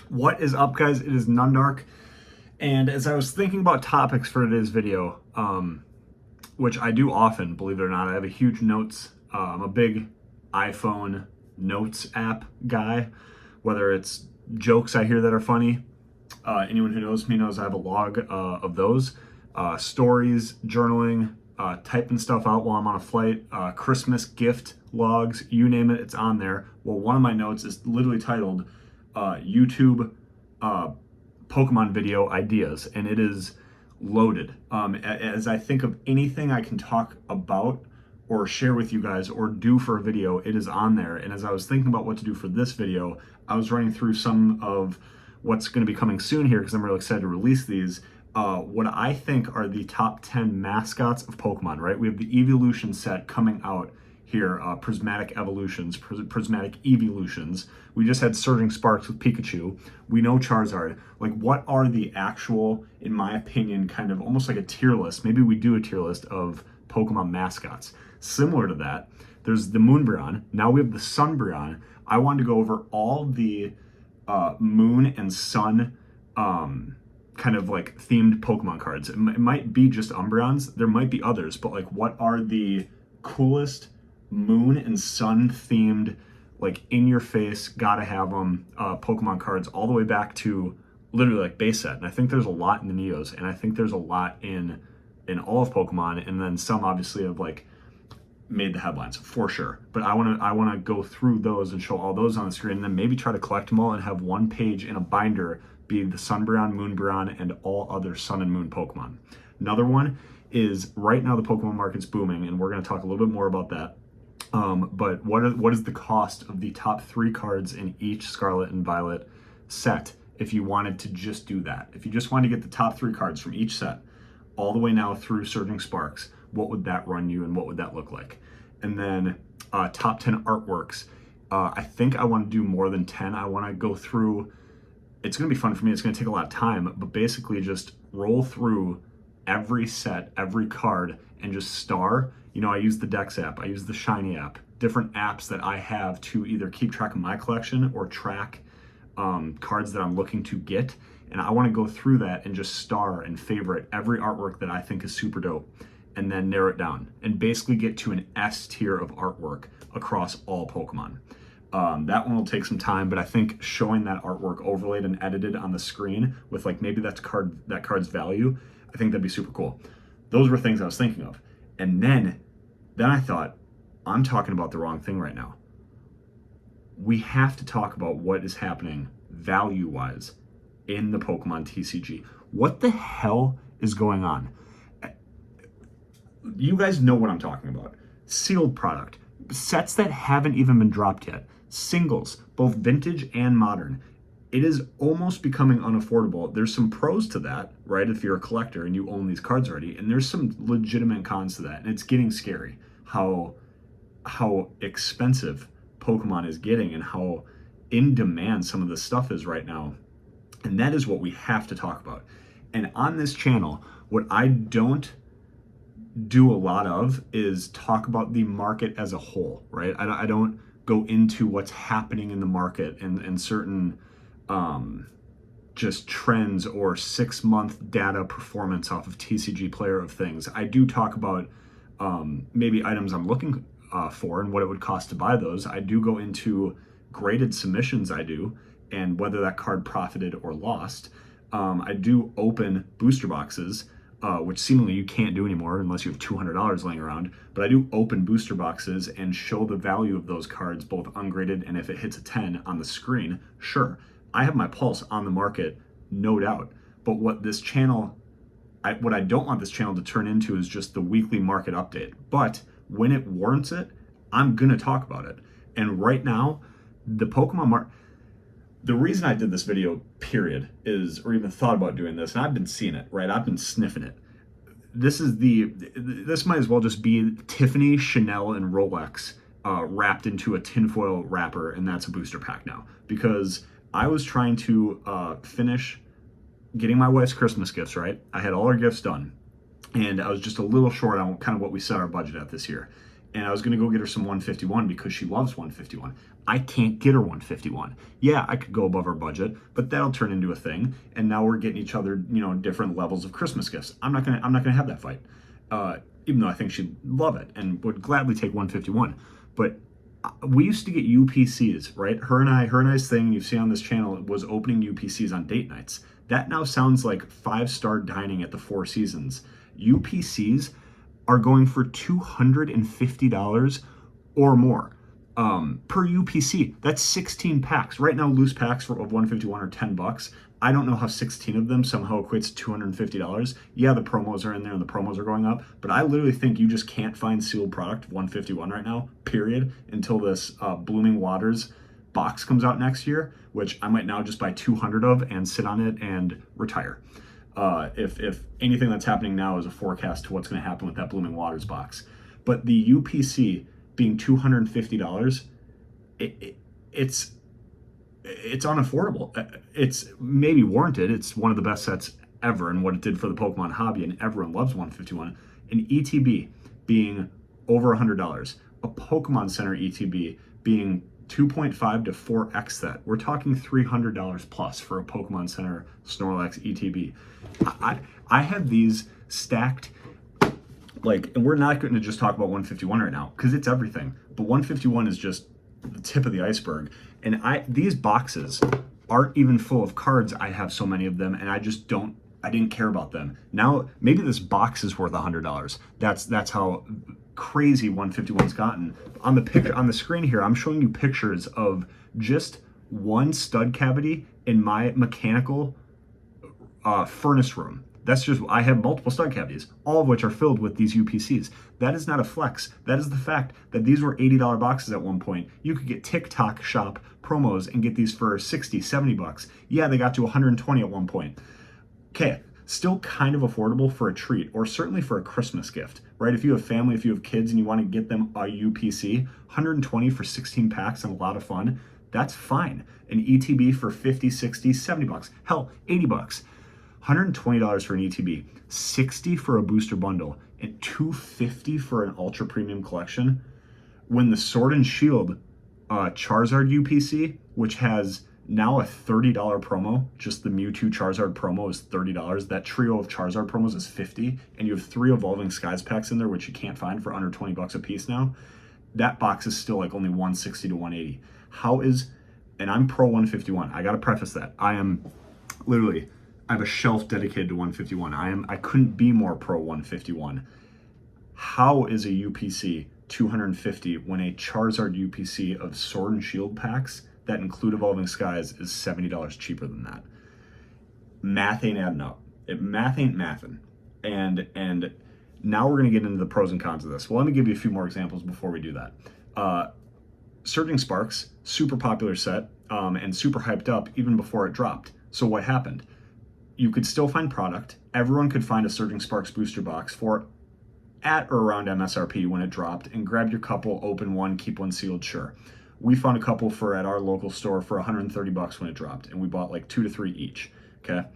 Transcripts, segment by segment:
What is up, guys? It is Nundark, and as I was thinking about topics for today's video, which I do often, believe it or not, I have a huge notes. I'm a big iPhone notes app guy, whether it's jokes I hear that are funny. Anyone who knows me knows I have a log of those. Stories, journaling, typing stuff out while I'm on a flight, Christmas gift logs, you name it, it's on there. Well, one of my notes is literally titled YouTube Pokemon video ideas, and it is loaded. As I think of anything I can talk about or share with you guys or do for a video, it is on there. And as I was thinking about what to do for this video, I was running through some of what's going to be coming soon here because I'm really excited to release these. What I think are the top 10 mascots of Pokemon, right? We have the Evolution set coming out here, Prismatic Evolutions, Prismatic Evolutions. We just had Surging Sparks with Pikachu. We know Charizard. Like, what are the actual, in my opinion, kind of almost like a tier list? Maybe we do a tier list of Pokemon mascots. Similar to that, there's the Moonbreon. Now we have the Sunbreon. I wanted to go over all the Moon and Sun kind of like themed Pokemon cards. It might be just Umbreons. There might be others, but like, what are the coolest Moon and Sun themed, like in your face, gotta have them Pokemon cards all the way back to literally like base set. And I think there's a lot in the Neos, and I think there's a lot in all of Pokemon, and then some obviously have like made the headlines for sure. But I want to go through those and show all those on the screen, and then maybe try to collect them all and have one page in a binder be the Sunbreon, Moonbreon, and all other Sun and Moon Pokemon. Another one is, right now the Pokemon market's booming, and we're going to talk a little bit more about that. But what is the cost of the top 3 cards in each Scarlet and Violet set if you wanted to just do that? If you just wanted to get the top 3 cards from each set all the way now through Surging Sparks, what would that run you and what would that look like? And then top 10 artworks. I think I want to do more than 10. I want to go through, it's going to be fun for me, it's going to take a lot of time, but basically just roll through every set, every card, and just star. You know, I use the Dex app, I use the Shiny app, different apps that I have to either keep track of my collection or track cards that I'm looking to get. And I want to go through that and just star and favorite every artwork that I think is super dope, and then narrow it down and basically get to an S tier of artwork across all Pokemon. That one will take some time, but I think showing that artwork overlaid and edited on the screen with like maybe that card's value, I think that'd be super cool. Those were things I was thinking of. And then I thought, I'm talking about the wrong thing right now. We have to talk about what is happening value-wise in the Pokemon TCG. What the hell is going on? You guys know what I'm talking about. Sealed product. Sets that haven't even been dropped yet. Singles, both vintage and modern. It is almost becoming unaffordable. There's some pros to that, right? If you're a collector and you own these cards already, and there's some legitimate cons to that. And it's getting scary how expensive Pokemon is getting and how in demand some of the stuff is right now. And that is what we have to talk about. And on this channel, what I don't do a lot of is talk about the market as a whole, right? I don't go into what's happening in the market and certain just trends or 6-month data performance off of TCG Player of things. I do talk about maybe items I'm looking for and what it would cost to buy those. I do go into graded submissions I do and whether that card profited or lost. I do open booster boxes, which seemingly you can't do anymore unless you have $200 laying around. But I do open booster boxes and show the value of those cards, both ungraded and if it hits a 10 on the screen. Sure, I have my pulse on the market, no doubt. But what this channel, what I don't want this channel to turn into is just the weekly market update. But when it warrants it, I'm gonna talk about it. And right now, the Pokemon market, the reason I did this video, period, is, or even thought about doing this, and I've been seeing it, right? I've been sniffing it. This might as well just be Tiffany, Chanel, and Rolex wrapped into a tinfoil wrapper, and that's a booster pack now. Because I was trying to finish getting my wife's Christmas gifts, right? I had all her gifts done, and I was just a little short on kind of what we set our budget at this year. and I was going to go get her some 151 because she loves 151. I can't get her 151. Yeah, I could go above our budget, but that'll turn into a thing, and now we're getting each other, different levels of Christmas gifts. I'm not gonna have that fight, even though I think she'd love it and would gladly take 151. But we used to get UPCs, right? Her and I's thing you see on this channel was opening UPCs on date nights. That now sounds like 5-star dining at the Four Seasons. UPCs are going for $250 or more per UPC. That's 16 packs. Right now, loose packs of 151 are $10. I don't know how 16 of them somehow equates to $250. Yeah, the promos are in there and the promos are going up, but I literally think you just can't find sealed product of 151 right now, period, until this Blooming Waters box comes out next year, which I might now just buy 200 of and sit on it and retire. If anything that's happening now is a forecast to what's going to happen with that Blooming Waters box. But the UPC being $250, it's unaffordable. It's maybe warranted. It's one of the best sets ever and what it did for the Pokemon hobby, and everyone loves 151. An ETB being over $100. A Pokemon Center ETB being 2.5 to 4x that. We're talking $300 plus for a Pokemon Center Snorlax ETB. I have these stacked, and we're not going to just talk about 151 right now because it's everything. But 151 is just the tip of the iceberg. And these boxes aren't even full of cards. I have so many of them, and I didn't care about them. Now maybe this box is worth $100. That's how crazy 151's gotten. On the screen here, I'm showing you pictures of just one stud cavity in my mechanical furnace room. I have multiple stud cavities, all of which are filled with these UPCs. That is not a flex. That is the fact that these were $80 boxes at one point. You could get TikTok shop promos and get these for 60, $70. Yeah, they got to 120 at one point. Okay, still kind of affordable for a treat, or certainly for a Christmas gift, right? If you have family, if you have kids and you want to get them a UPC, 120 for 16 packs and a lot of fun, that's fine. An ETB for 50, 60, $70. Hell, $80. $120 for an ETB, $60 for a booster bundle, and $250 for an ultra premium collection. When the Sword and Shield Charizard UPC, which has now a $30 promo, just the Mewtwo Charizard promo is $30. That trio of Charizard promos is $50, and you have 3 Evolving Skies packs in there, which you can't find for under $20 a piece now. That box is still like only $160 to $180. And I'm pro 151. I gotta preface that. I have a shelf dedicated to 151. I couldn't be more pro 151. How is a UPC 250 when a Charizard UPC of Sword and Shield packs that include Evolving Skies is $70 cheaper than that? Math ain't adding up. Math ain't mathin'. And now we're gonna get into the pros and cons of this. Well, let me give you a few more examples before we do that. Surging Sparks, super popular set, and super hyped up even before it dropped. So what happened? You could still find product. Everyone could find a Surging Sparks booster box for at or around MSRP when it dropped, and grab your couple, open one, keep one sealed, sure. We found a couple at our local store for $130 when it dropped, and we bought like 2 to 3 each, okay?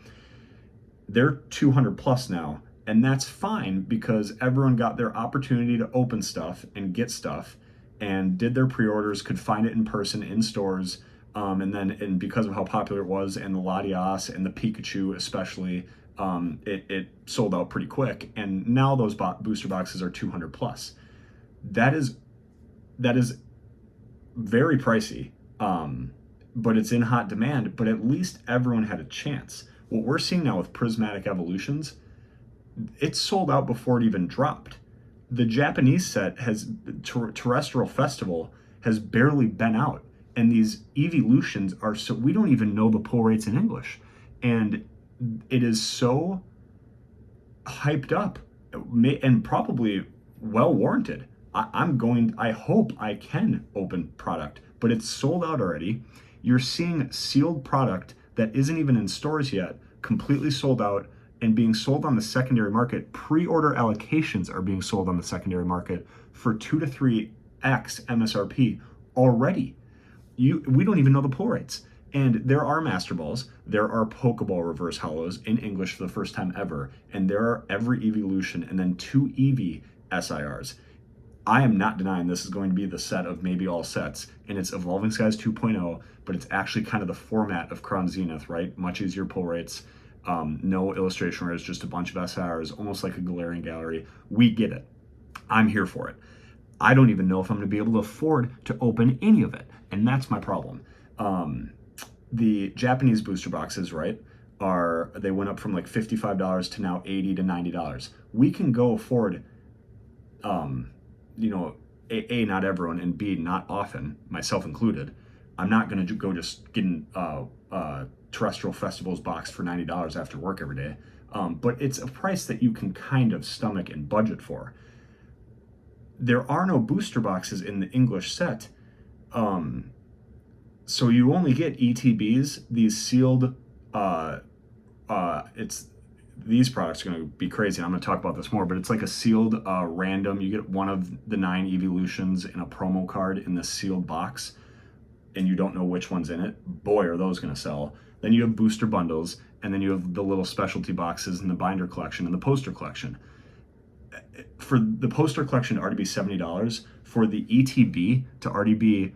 They're 200 plus now, and that's fine because everyone got their opportunity to open stuff and get stuff and did their pre-orders, could find it in person in stores. And because of how popular it was, and the Latias and the Pikachu especially, it sold out pretty quick. And now those booster boxes are 200 plus. That is very pricey, but it's in hot demand. But at least everyone had a chance. What we're seeing now with Prismatic Evolutions, it's sold out before it even dropped. The Japanese set Terrestrial Festival has barely been out. And these evolutions are so, we don't even know the pull rates in English. And it is so hyped up and probably well warranted. I hope I can open product, but it's sold out already. You're seeing sealed product that isn't even in stores yet, completely sold out and being sold on the secondary market. Pre-order allocations are being sold on the secondary market for 2 to 3x MSRP already. We don't even know the pull rates. And there are Master Balls, there are Pokeball reverse hollows in English for the first time ever, and there are every evolution and then 2 Eevee SIRs. I am not denying this is going to be the set of maybe all sets, and it's Evolving Skies 2.0, but it's actually kind of the format of Crown Zenith, right? Much easier pull rates, no illustration rares, just a bunch of SIRs, almost like a Galarian Gallery. We get it. I'm here for it. I don't even know if I'm going to be able to afford to open any of it, and that's my problem. The Japanese booster boxes, right, they went up from like $55 to now $80 to $90. We can go afford, not everyone, and B, not often, myself included. I'm not going to go just getting Terrestrial Festivals boxed for $90 after work every day. But it's a price that you can kind of stomach and budget for. There are no booster boxes in the English set. So you only get ETBs, these sealed, these products are going to be crazy, and I'm going to talk about this more, but it's like a sealed random. You get one of the 9 evolutions in a promo card in the sealed box, and you don't know which one's in it. Boy, are those going to sell. Then you have booster bundles, and then you have the little specialty boxes in the binder collection and the poster collection. For the poster collection to already be $70, for the ETB to already be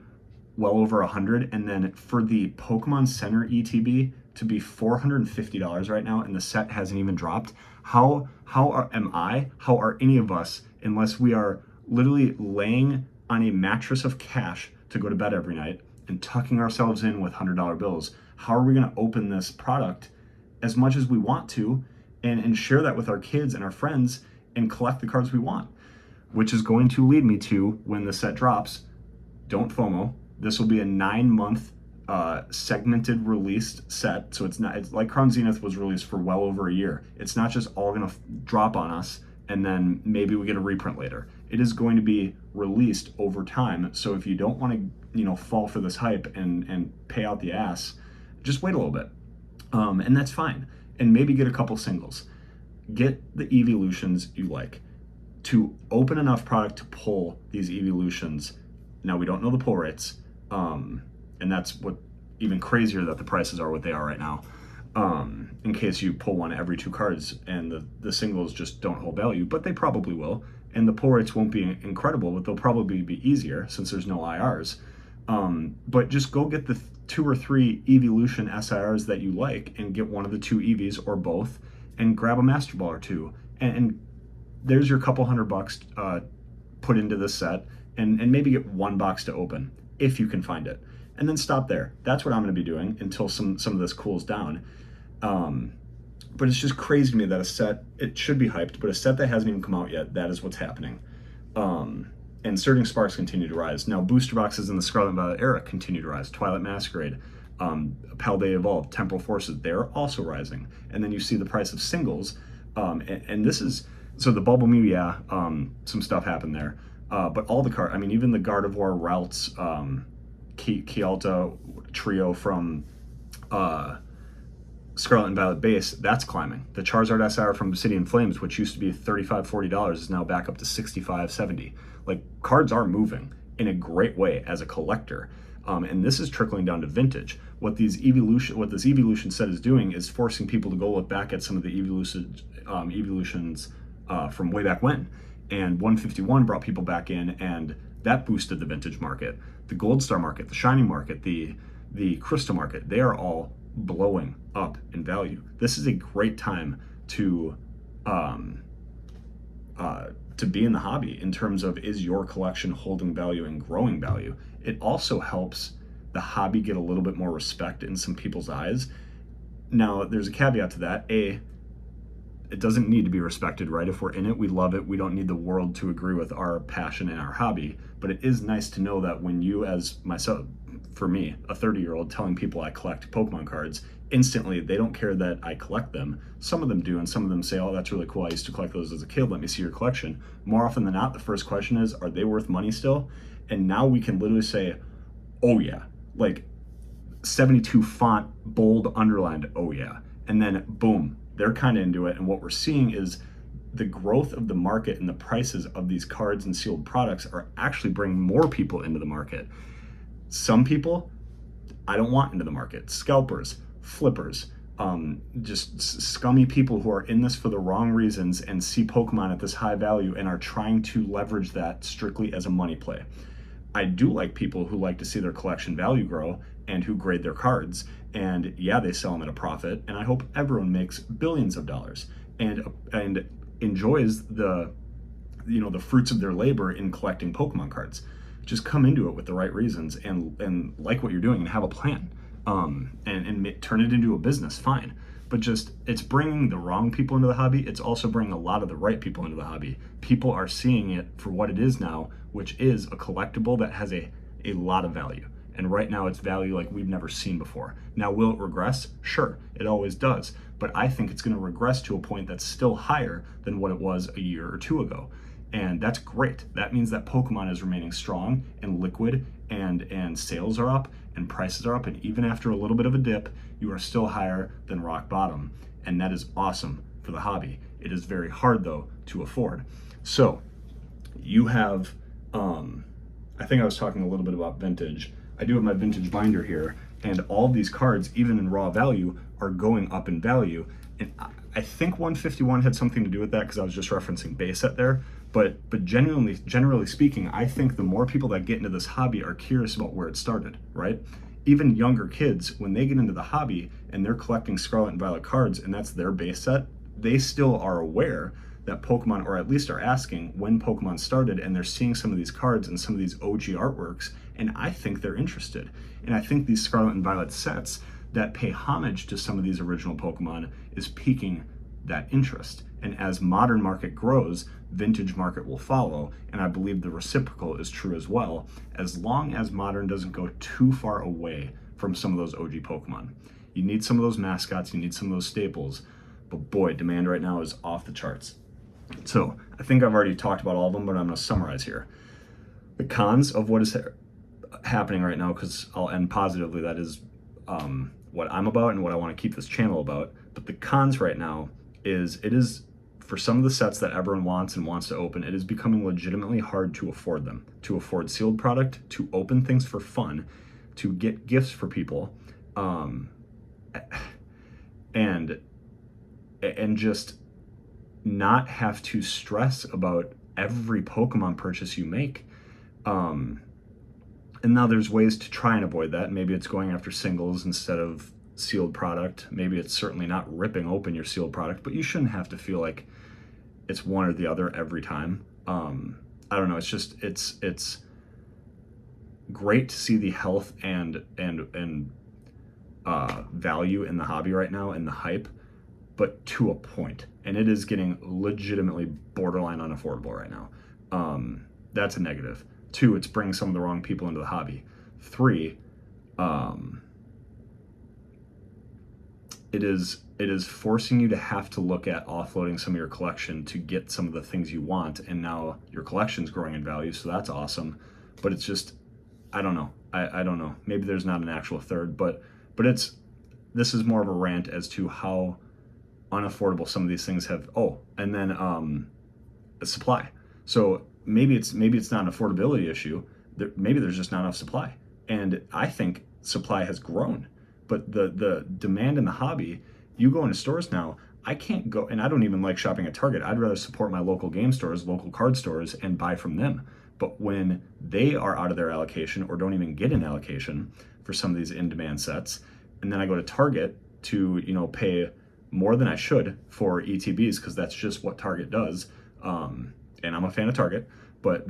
well over $100, and then for the Pokemon Center ETB to be $450 right now, and the set hasn't even dropped. How are any of us, unless we are literally laying on a mattress of cash to go to bed every night and tucking ourselves in with $100 bills, how are we going to open this product as much as we want to and share that with our kids and our friends and collect the cards we want? Which is going to lead me to, when the set drops, don't FOMO. This will be a 9-month segmented released set. So it's like Crown Zenith was released for well over a year. It's not just all going to drop on us and then maybe we get a reprint later. It is going to be released over time. So if you don't want to, fall for this hype and pay out the ass, just wait a little bit. And that's fine. And maybe get a couple singles. Get the evolutions you like. To open enough product to pull these evolutions. Now, we don't know the pull rates, and that's what even crazier that the prices are what they are right now. In case you pull one every 2 cards and the singles just don't hold value, but they probably will, and the pull rates won't be incredible, but they'll probably be easier since there's no IRs. But just go get the 2 or 3 evolution SIRs that you like and get one of the 2 EVs or both and grab a Master Ball or 2 and there's your couple $100 put into this set, and maybe get 1 box to open if you can find it, and then stop there. That's what I'm going to be doing until some of this cools down. But it's just crazy to me that a set, it should be hyped, but a set that hasn't even come out yet, that is what's happening. And Surging Sparks continue to rise. Now, booster boxes in the Scarlet and Violet era continue to rise. Twilight Masquerade, Paldea Evolved, Temporal Forces, they're also rising. And then you see the price of singles, and this is... So the Bubble Mew, some stuff happened there. But all the cards, even the Gardevoir routes, Kealta trio from Scarlet and Violet base, that's climbing. The Charizard SR from Obsidian Flames, which used to be $35, $40, is now back up to $65, $70. Like, cards are moving in a great way as a collector. And this is trickling down to vintage. What this evolution set is doing is forcing people to go look back at some of the evolutions from way back when. And 151 brought people back in, and that boosted the vintage market. The Gold Star market, the Shiny market, the Crystal market, they are all blowing up in value. This is a great time to be in the hobby in terms of, is your collection holding value and growing value? It also helps the hobby get a little bit more respect in some people's eyes. Now, there's a caveat to that. It doesn't need to be respected, right? If we're in it, we love it. We don't need the world to agree with our passion and our hobby. But it is nice to know that when you, as myself, for me, a 30-year-old, telling people I collect Pokemon cards, instantly they don't care that I collect them. Some of them do, and some of them say, oh, that's really cool. I used to collect those as a kid. Let me see your collection. More often than not, the first question is, are they worth money still? And now we can literally say, oh yeah, like 72 font, bold, underlined, oh yeah. And then boom, they're kind of into it. And what we're seeing is the growth of the market and the prices of these cards and sealed products are actually bringing more people into the market. Some people I don't want into the market. Scalpers, flippers, just scummy people who are in this for the wrong reasons and see Pokemon at this high value and are trying to leverage that strictly as a money play. I do like people who like to see their collection value grow and who grade their cards. And yeah, they sell them at a profit. And I hope everyone makes billions of dollars and enjoys the the fruits of their labor in collecting Pokemon cards. Just come into it with the right reasons and like what you're doing and have a plan. And turn it into a business, fine. But just, it's bringing the wrong people into the hobby. It's also bringing a lot of the right people into the hobby. People are seeing it for what it is now, which is a collectible that has a lot of value. And right now it's value like we've never seen before. Now, will it regress? Sure, it always does. But I think it's going to regress to a point that's still higher than what it was a year or two ago. And that's great. That means that Pokemon is remaining strong and liquid, and sales are up and prices are up. And even after a little bit of a dip, you are still higher than rock bottom. And that is awesome for the hobby. It is very hard, though, to afford. So you have, I think I was talking a little bit about vintage. I do have my vintage binder here, and all of these cards, even in raw value, are going up in value. And I think 151 had something to do with that because I was just referencing base set there. But generally speaking, I think the more people that get into this hobby are curious about where it started, right? Even younger kids, when they get into the hobby and they're collecting Scarlet and Violet cards and that's their base set, they still are aware that Pokemon, or at least are asking when Pokemon started, and they're seeing some of these cards and some of these OG artworks, and I think they're interested. And I think these Scarlet and Violet sets that pay homage to some of these original Pokemon is piquing that interest. And as modern market grows, vintage market will follow, and I believe the reciprocal is true as well, as long as modern doesn't go too far away from some of those OG Pokemon. You need some of those mascots, you need some of those staples, but boy, demand right now is off the charts. So I think I've already talked about all of them, but I'm going to summarize here. The cons of what is happening right now, because I'll end positively, that is what I'm about and what I want to keep this channel about. But the cons right now is, it is, for some of the sets that everyone wants and wants to open, it is becoming legitimately hard to afford them, to afford sealed product, to open things for fun, to get gifts for people, and just not have to stress about every Pokemon purchase you make. And now there's ways to try and avoid that. Maybe it's going after singles instead of sealed product. Maybe it's certainly not ripping open your sealed product, but you shouldn't have to feel like it's one or the other every time. I don't know. It's just, it's great to see the health and value in the hobby right now and the hype, but to a point. And it is getting legitimately borderline unaffordable right now. That's a negative. 2, it's bringing some of the wrong people into the hobby. 3, it is forcing you to have to look at offloading some of your collection to get some of the things you want, and now your collection's growing in value, so that's awesome. But it's just, I don't know. I don't know. Maybe there's not an actual third, but this is more of a rant as to how unaffordable some of these things have. Oh, and then supply. So maybe it's not an affordability issue. Maybe there's just not enough supply, and I think supply has grown. But the demand in the hobby, you go into stores now, I can't go, and I don't even like shopping at Target. I'd rather support my local game stores, local card stores, and buy from them. But when they are out of their allocation or don't even get an allocation for some of these in-demand sets, and then I go to Target to, pay more than I should for ETBs, because that's just what Target does. And I'm a fan of Target, but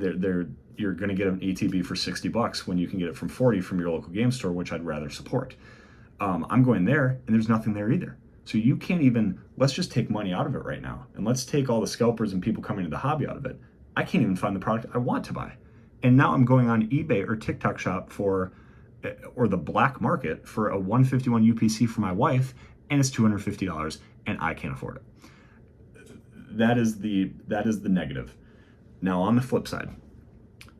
you're going to get an ETB for $60 when you can get it from $40 from your local game store, which I'd rather support. I'm going there, and there's nothing there either. So you can't even, let's just take money out of it right now, and let's take all the scalpers and people coming to the hobby out of it. I can't even find the product I want to buy. And now I'm going on eBay or TikTok Shop or the black market for a 151 UPC for my wife, and it's $250, and I can't afford it. That is the negative. Now, on the flip side,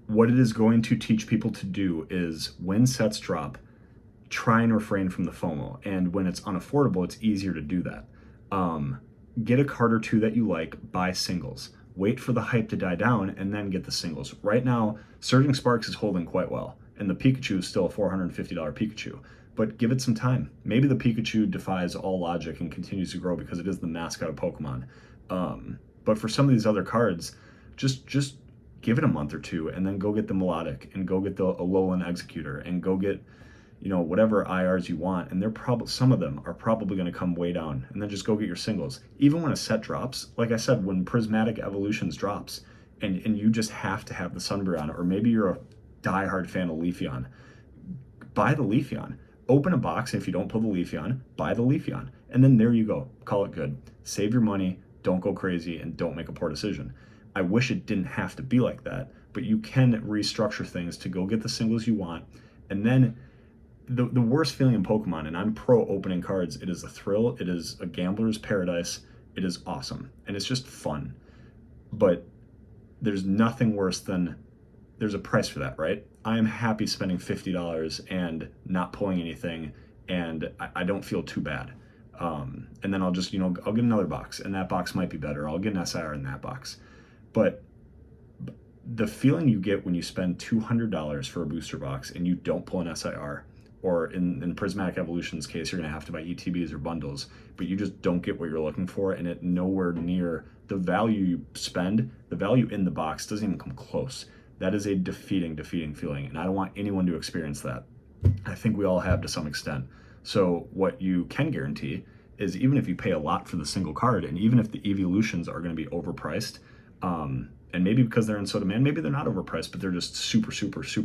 what it is going to teach people to do is, when sets drop, try and refrain from the FOMO. And when it's unaffordable, it's easier to do that. Get a card or two that you like, buy singles. Wait for the hype to die down, and then get the singles. Right now, Surging Sparks is holding quite well, and the Pikachu is still a $450 Pikachu. but give it some time. Maybe the Pikachu defies all logic and continues to grow because it is the mascot of Pokemon. But for some of these other cards, just give it a month or two, and then go get the Melodic, and go get the Alolan Executor, and go get, you know, whatever IRs you want, and they're probably, some of them are probably going to come way down, and then just go get your singles. Even when a set drops, like I said, when Prismatic Evolutions drops, and you just have to have the Sunbreon, or maybe you're a diehard fan of Leafeon, buy the Leafeon. Open a box, and if you don't pull the Leafeon, buy the Leafeon, and then there you go. Call it good. Save your money, don't go crazy, and don't make a poor decision. I wish it didn't have to be like that, but you can restructure things to go get the singles you want, and then the worst feeling in Pokemon, and I'm pro opening cards, it is a thrill, it is a gambler's paradise, it is awesome, and it's just fun. But there's nothing worse than, there's a price for that, right? I am happy spending $50 and not pulling anything, and I don't feel too bad. And then I'll just, you know, I'll get another box, and that box might be better. I'll get an SIR in that box. But the feeling you get when you spend $200 for a booster box and you don't pull an SIR, or in Prismatic Evolution's case, you're going to have to buy ETBs or bundles, but you just don't get what you're looking for, and it nowhere near the value you spend, the value in the box doesn't even come close. That is a defeating feeling, and I don't want anyone to experience that. I think we all have to some extent. So what you can guarantee is, even if you pay a lot for the single card, and even if the evolutions are going to be overpriced, and maybe because they're in so demand, maybe they're not overpriced, but they're just super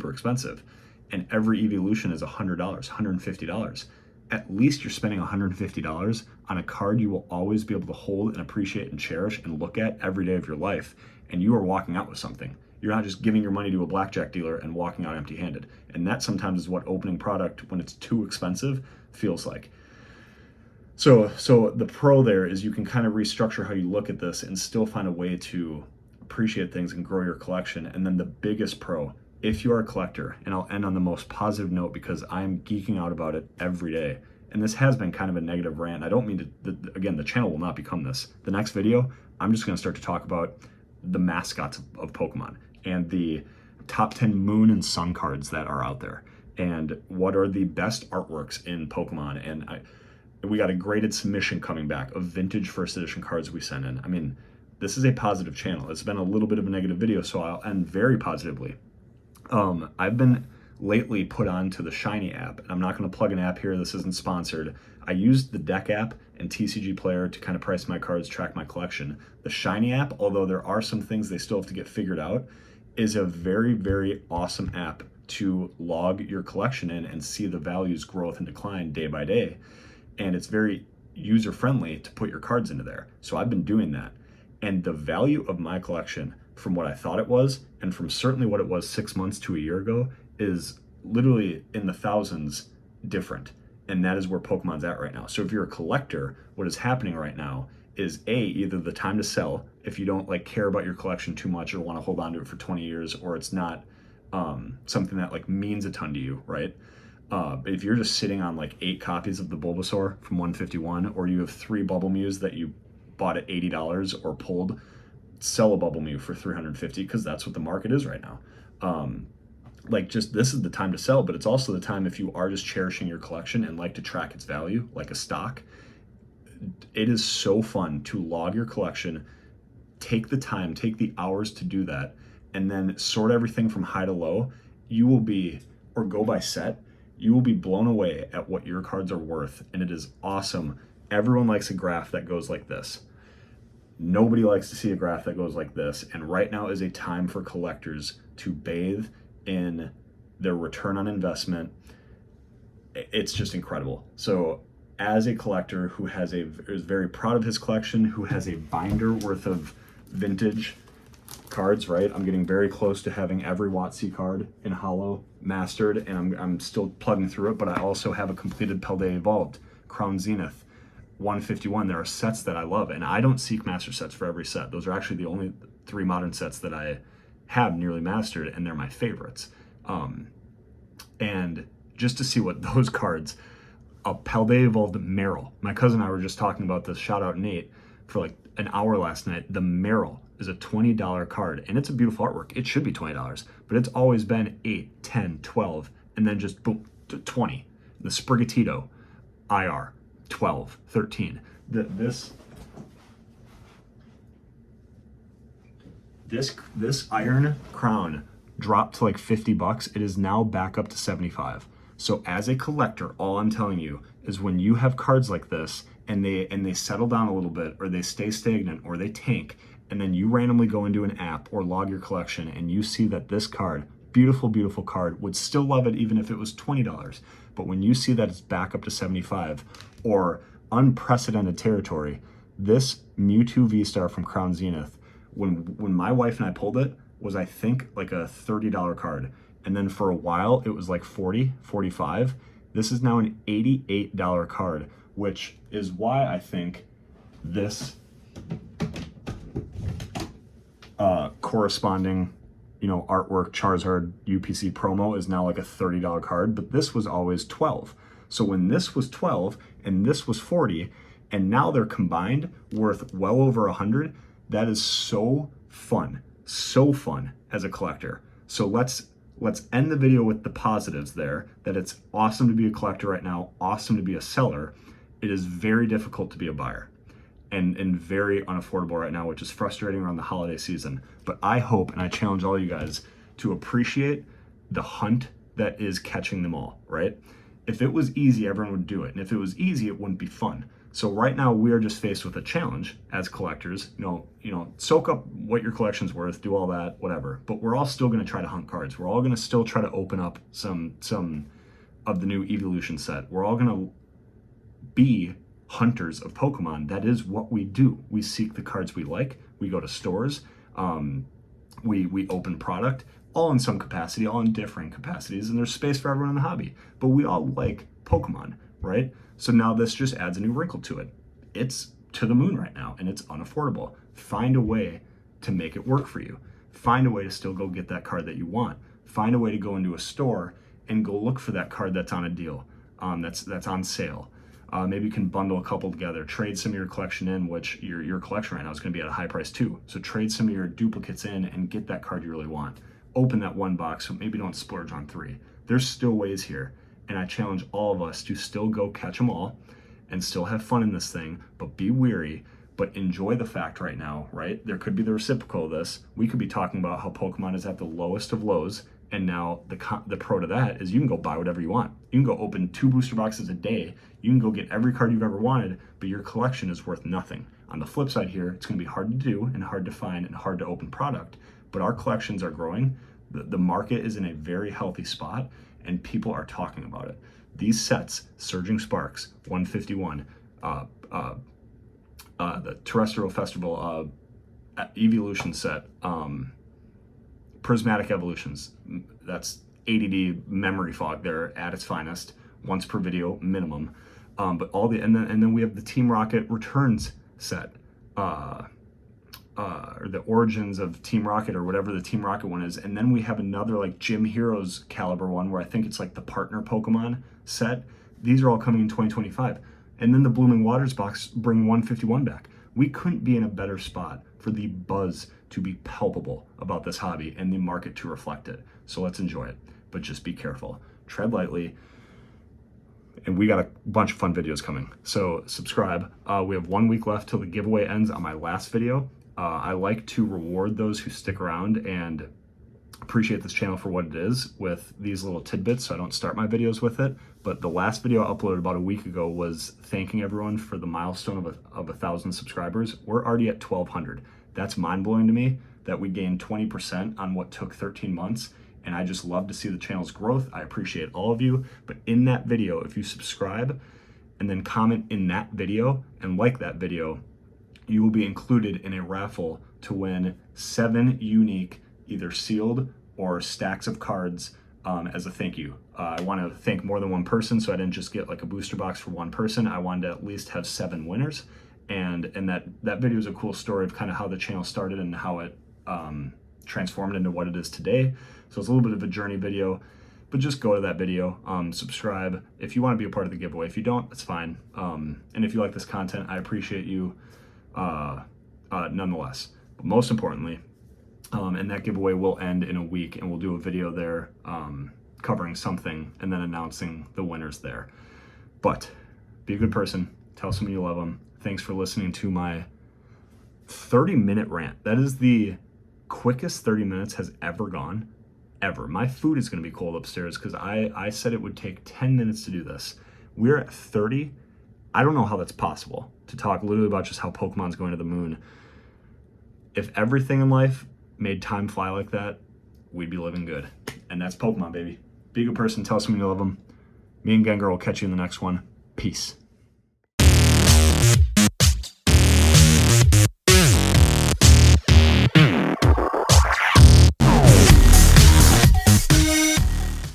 expensive, and every evolution is $100, $150. At least you're spending $150 on a card you will always be able to hold and appreciate and cherish and look at every day of your life, and you are walking out with something. You're not just giving your money to a blackjack dealer and walking out empty-handed. And that sometimes is what opening product, when it's too expensive, feels like. So the pro there is you can kind of restructure how you look at this and still find a way to appreciate things and grow your collection. And then the biggest pro, if you are a collector, and I'll end on the most positive note because I'm geeking out about it every day, and this has been kind of a negative rant. I don't mean to, again, the channel will not become this. The next video, I'm just going to start to talk about the mascots of Pokemon and the top 10 Moon and Sun cards that are out there, and what are the best artworks in Pokemon. And we got a graded submission coming back of vintage first edition cards we sent in. I mean, this is a positive channel. It's been a little bit of a negative video, so I'll end very positively. I've been lately put on to the Shiny app, and I'm not going to plug an app here. This isn't sponsored. I used the Deck app and TCG Player to kind of price my cards, track my collection. The Shiny app, although there are some things they still have to get figured out, is a very awesome app to log your collection in and see the values growth and decline day by day. And it's very user-friendly to put your cards into there. So I've been doing that. And the value of my collection, from what I thought it was, and from certainly what it was 6 months to a year ago, is literally in the thousands different. And that is where Pokemon's at right now. So if you're a collector, what is happening right now is either the time to sell, if you don't like care about your collection too much or want to hold on to it for 20 years, or it's not something that like means a ton to you, right? But if you're just sitting on like 8 copies of the Bulbasaur from 151, or you have 3 Bubble Mews that you bought at $80 or pulled, sell a Bubble Mew for $350 because that's what the market is right now. Like, just this is the time to sell, but it's also the time, if you are just cherishing your collection and like to track its value like a stock, it is so fun to log your collection, take the time, take the hours to do that, and then sort everything from high to low. You will be, or go by set, you will be blown away at what your cards are worth, and it is awesome. Everyone likes a graph that goes like this. Nobody likes to see a graph that goes like this, and right now is a time for collectors to bathe in their return on investment. It's just incredible. So as a collector who is very proud of his collection, who has a binder worth of vintage cards, right? I'm getting very close to having every WotC card in Holo mastered, and I'm still plugging through it, but I also have a completed Paldea Evolved, Crown Zenith, 151. There are sets that I love, and I don't seek master sets for every set. Those are actually the only 3 modern sets that I have nearly mastered, and they're my favorites. And just to see what those cards, a Paldea Evolved Meryl, my cousin and I were just talking about this, shout out Nate, for like an hour last night. The Meryl is a $20 card, and it's a beautiful artwork. It should be $20, but it's always been 8, 10, 12, and then just boom, 20. The Sprigatito, IR, 12, 13. This iron crown dropped to like 50 bucks. It is now back up to 75. So as a collector, all I'm telling you is when you have cards like this and they settle down a little bit, or they stay stagnant, or they tank, and then you randomly go into an app or log your collection and you see that this card, beautiful, beautiful card, would still love it even if it was $20. But when you see that it's back up to 75 or unprecedented territory, this Mewtwo V-Star from Crown Zenith, when my wife and I pulled it, was I think like a $30 card. And then for a while it was like 40, 45. This is now an $88 card, which is why I think this corresponding, artwork Charizard UPC promo is now like a $30 card, but this was always 12. So when this was 12 and this was 40, and now they're combined worth well over 100, that is so fun as a collector. So let's end the video with the positives there, that it's awesome to be a collector right now, awesome to be a seller. It is very difficult to be a buyer and very unaffordable right now, which is frustrating around the holiday season. But I hope, and I challenge all you guys to appreciate the hunt that is catching them all, right? If it was easy, everyone would do it. And if it was easy, it wouldn't be fun. So right now we are just faced with a challenge as collectors. Soak up what your collection's worth, do all that, whatever. But we're all still going to try to hunt cards. We're all going to still try to open up some of the new evolution set. We're all going to be hunters of Pokemon. That is what we do. We seek the cards we like. We go to stores. We open product, all in some capacity, all in different capacities, and there's space for everyone in the hobby. But we all like Pokemon, right? So now this just adds a new wrinkle to it. It's to the moon right now, and it's unaffordable. Find a way to make it work for you. Find a way to still go get that card that you want. Find a way to go into a store and go look for that card that's on a deal, that's on sale. Maybe you can bundle a couple together, trade some of your collection in, which your collection right now is going to be at a high price too. So trade some of your duplicates in and get that card you really want. Open that one box, so maybe don't splurge on 3. There's still ways here, and I challenge all of us to still go catch them all and still have fun in this thing, but be weary, but enjoy the fact right now, right? There could be the reciprocal of this. We could be talking about how Pokemon is at the lowest of lows, and now the pro to that is you can go buy whatever you want. You can go open 2 booster boxes a day. You can go get every card you've ever wanted, but your collection is worth nothing. On the flip side here, it's going to be hard to do and hard to find and hard to open product, but our collections are growing. The market is in a very healthy spot, and people are talking about it. These sets, Surging Sparks, 151, the Terrestrial Festival Evolution set, Prismatic Evolutions, that's ADD memory fog there at its finest, once per video minimum. But all and then we have the Team Rocket Returns set, or the Origins of Team Rocket, or whatever the Team Rocket one is. And then we have another like Gym Heroes caliber one where I think it's like the Partner Pokemon set. These are all coming in 2025. And then the Blooming Waters box bring 151 back. We couldn't be in a better spot for the buzz to be palpable about this hobby and the market to reflect it. So let's enjoy it, but just be careful. Tread lightly. And we got a bunch of fun videos coming. So subscribe. We have 1 week left till the giveaway ends on my last video. I like to reward those who stick around and appreciate this channel for what it is with these little tidbits, so I don't start my videos with it. But the last video I uploaded about a week ago was thanking everyone for the milestone of 1,000 subscribers. We're already at 1,200. That's mind-blowing to me that we gained 20% on what took 13 months. And I just love to see the channel's growth. I appreciate all of you. But in that video, if you subscribe and then comment in that video and like that video, you will be included in a raffle to win 7 unique, either sealed or stacks of cards as a thank you. I want to thank more than one person, so I didn't just get like a booster box for one person. I wanted to at least have 7 winners. And that video is a cool story of kind of how the channel started and how it transformed into what it is today. So it's a little bit of a journey video, but just go to that video, subscribe if you want to be a part of the giveaway. If you don't, it's fine. And if you like this content, I appreciate you nonetheless. But most importantly, and that giveaway will end in a week, and we'll do a video there covering something and then announcing the winners there. But be a good person. Tell someone you love them. Thanks for listening to my 30-minute rant. That is the quickest 30 minutes has ever gone, ever. My food is going to be cold upstairs because I said it would take 10 minutes to do this. We're at 30. I don't know how that's possible to talk literally about just how Pokemon's going to the moon. If everything in life made time fly like that, we'd be living good. And that's Pokemon, baby. Be a good person. Tell someone you love them. Me and Gengar will catch you in the next one. Peace.